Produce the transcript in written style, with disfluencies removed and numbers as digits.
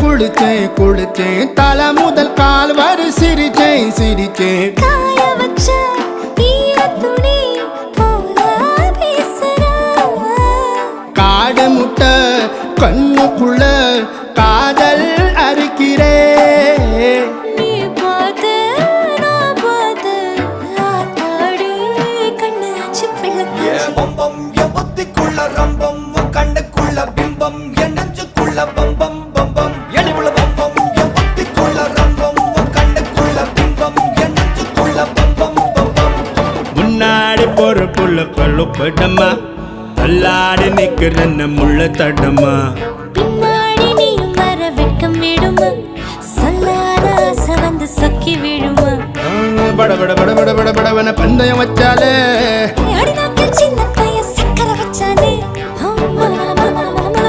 குளிச்சேன் குளிச்சேன் தலை முதல் கால் வரை சிரிச்சேன் சிரிச்சேன் காய வச்ச ஈரத்துணி போல பேசுறா காடு முட்டை கண்ணுக்குள்ள காதல் அறுக்கிறே நீ பார்த்து நான் பார்த்து ஆத்தாடி கண்ணாச்சு பிள்ளக்காச்சு பம்பம் என் புத்திக்குள்ள ரம்பம் உன் கண்ணுக்குள்ள பிம்பம் என் நெஞ்சுக்குள்ள பம்பம் பம்பம் எளிவுள்ள பம்பம் என் புத்திக்குள்ள ரம்பம் உன் கண்ணுக்குள்ள பிம்பம் என் நெஞ்சுக்குள்ள பம்பம் பம்பம் முன்னாடி போற புள்ள கழுப்படமா தள்ளாடி நிக்கிறன்ன முள்ள தடமா பின்னாடி நீயும் வர வெட்கம் விடுமா சொல்லாத ஆசை வந்து சொக்கி விழுமா பட பட பட பட பட படவன பந்தயம் வச்சாலே அடி நான்